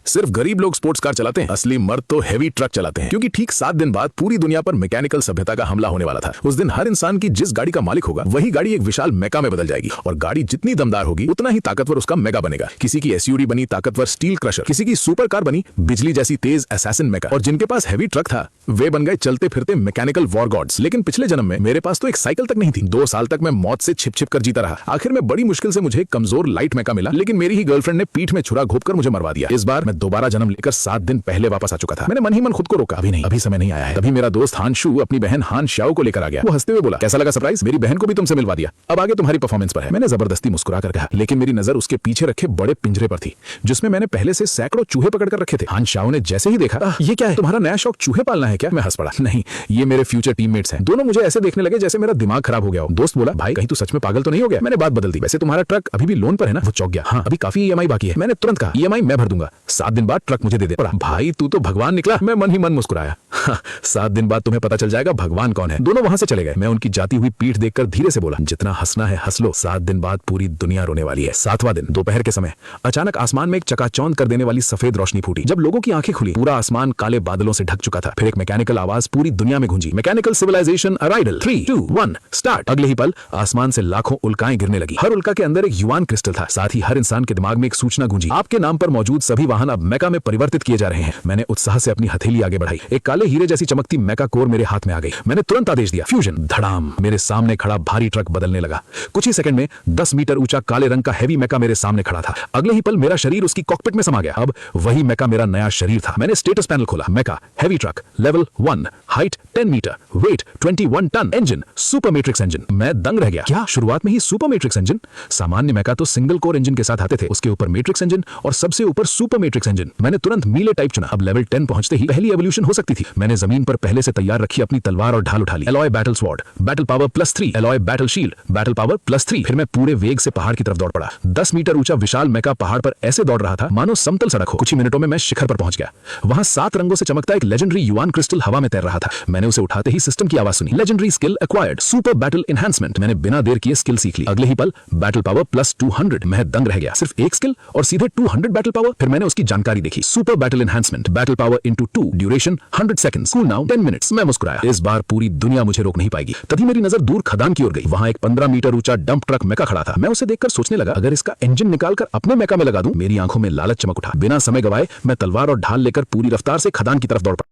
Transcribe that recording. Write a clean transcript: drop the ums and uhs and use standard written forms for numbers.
सिर्फ गरीब लोग स्पोर्ट्स कार चलाते हैं, असली मर्द तो हैवी ट्रक चलाते हैं। क्योंकि ठीक 7 दिन बाद पूरी दुनिया पर मैकेनिकल सभ्यता का हमला होने वाला था। उस दिन हर इंसान की जिस गाड़ी का मालिक होगा वही गाड़ी एक विशाल मेका में बदल जाएगी, और गाड़ी जितनी दमदार होगी उतना ही ताकतवर उसका मेगा बनेगा। किसी की एसयूवी बनी ताकतवर स्टील क्रशर, किसी की सुपर कार बनी बिजली जैसी तेज असैसिन मेका, और जिनके पास हैवी ट्रक था वे बन गए चलते फिरते मैकेनिकल वॉर गॉड्स। लेकिन पिछले जन्म में मेरे पास तो एक साइकिल तक नहीं थी। 2 साल तक मैं मौत से छिप छिप कर जीता रहा। आखिर में बड़ी मुश्किल से मुझे कमजोर लाइट मेका मिला, लेकिन मेरी ही गर्लफ्रेंड ने पीठ में छुरा घोंपकर मुझे मरवा दिया। इस बार मैं दोबारा जन्म लेकर 7 दिन पहले वापस आ चुका था। मैंने मन ही मन खुद को रोका, अभी नहीं, अभी समय नहीं आया है। तभी मेरा दोस्त हान शू अपनी बहन हान श्याओ को लेकर आ गया। वो हंसते हुए बोला, कैसा लगा सरप्राइज? मेरी बहन को भी तुमसे मिलवा दिया, अब आगे तुम्हारी परफॉर्मेंस पर है। मैंने जबरदस्ती मुस्कुरा कर कहा, लेकिन मेरी नजर उसके पीछे रखे बड़े पिंजरे पर थी जिसमें मैंने पहले से सैकड़ों चूहे पकड़कर रखे थे। हान श्याओ ने जैसे ही देखा, ये क्या है, तुम्हारा नया शौक चूहे पालना है क्या? मैं हंस पड़ा, नहीं, ये मेरे फ्यूचर टीममेट्स हैं। दोनों मुझे ऐसे देखने लगे जैसे मेरा दिमाग खराब हो गया हो। दोस्त बोला, भाई कहीं तू सच में पागल तो नहीं हो गया? मैंने बात बदल दी, वैसे तुम्हारा ट्रक अभी भी लोन पर है ना? वो चौंक गया, हाँ अभी काफी ईएमआई बाकी है। मैंने तुरंत कहा, ईएमआई मैं भर दूंगा, 7 दिन बाद ट्रक मुझे दे दे। भाई तू तो भगवान निकला। मैं मन ही मन मुस्कुराया, 7 दिन बाद तुम्हें पता चल जाएगा भगवान कौन है। दोनों वहां से चले गए। मैं उनकी जाती हुई पीठ देखकर धीरे से बोला, जितना हंसना है हंस लो, 7 दिन बाद पूरी दुनिया रोने वाली है। 7वां दिन दोपहर के समय अचानक आसमान में एक चकाचौंध कर देने वाली सफेद रोशनी फूटी। जब लोगों की आंखें खुली, पूरा आसमान काले बादलों से ढक चुका था। फिर एक मैकेनिकल आवाज पूरी दुनिया में गूंजी, मैकेनिकल सिविलाइजेशन अराइवल, 3, 2, 1 स्टार्ट। अगले ही पल आसमान से लाखों उल्काएं गिरने लगी। हर उल्का के अंदर एक युआन क्रिस्टल था। साथ ही हर इंसान के दिमाग में एक सूचना गूंजी, आपके नाम पर मौजूद सभी वाहन अब मेका में परिवर्तित किए जा रहे हैं। मैंने उत्साह से अपनी हथेली आगे बढ़ाई। एक काले हीरे जैसी चमकती मेका कोर मेरे हाथ में आ गई। मैंने तुरंत आदेश दिया, फ्यूजन। धड़ाम, मेरे सामने खड़ा भारी ट्रक बदलने लगा। कुछ ही सेकंड में 10 मीटर ऊंचा काले रंग का हैवी मेका मेरे सामने खड़ा था। अगले ही पल मेरा शरीर उसकी कॉकपिट में समा गया। अब वही मेका मेरा नया शरीर था। मैंने स्टेटस पैनल खोला, mecha heavy truck level 1, height 10 metre, weight 21 ton, engine super matrix engine. मैं दंग रह गया, क्या शुरुआत में ही सुपर मैट्रिक्स इंजन? सामान्य मेका तो सिंगल कोर इंजन के साथ आते थे, उसके ऊपर मैट्रिक्स इंजन और सबसे ऊपर सुपर मैट्रिक्स इंजन। मैंने तुरंत मीले टाइप चुना। अब लेवल 10 पहुंचते ही पहली एवोल्यूशन हो सकती थी। मैंने जमीन पर पहले से तैयार रखी अपनी तलवार और ढाल उठा ली। Alloy battle sword, battle power +3, alloy battle shield, battle power +3। फिर मैं पूरे वेग से पहाड़ की तरफ दौड़ पड़ा। 10 मीटर ऊंचा विशाल मेका पहाड़ पर ऐसे दौड़ रहा था मानो समतल सड़क हो। कुछ ही मिनटों में मैं शिखर पर पहुंच गया। वहां 7 रंगों से चमकता एक लेजेंडरी युआन क्रिस्टल हवा में तैर रहा था। मैंने उसे उठाते ही सिस्टम की आवाज सुनी, legendary skill acquired, super battle enhancement. मैंने बिना देर किए स्किल सीख ली। अगले ही पल बैटल पावर +200। मैं दंग रह गया, सिर्फ एक स्किल और सीधे 200 बैटल पावर। फिर मैंने उसकी जानकारी देखी, super battle enhancement, battle power × 2, duration 100 seconds, cool down 10 minutes. मैं मुस्कुराया, इस बार पूरी दुनिया मुझे रोक नहीं पाएगी। तभी मेरी नजर दूर खदान की ओर गई। वहां एक 15 मीटर ऊंचा डंप ट्रक मेका खड़ा था। मैं उसे देखकर सोचने लगा, अगर इसका इंजन निकालकर अपने मेका में लगा दूं। मेरी आंखों में लालच चमक उठा। बिना समय गवाए मैं तलवार और ढाल लेकर पूरी रफ्तार से खदान की तरफ दौड़ पड़ा।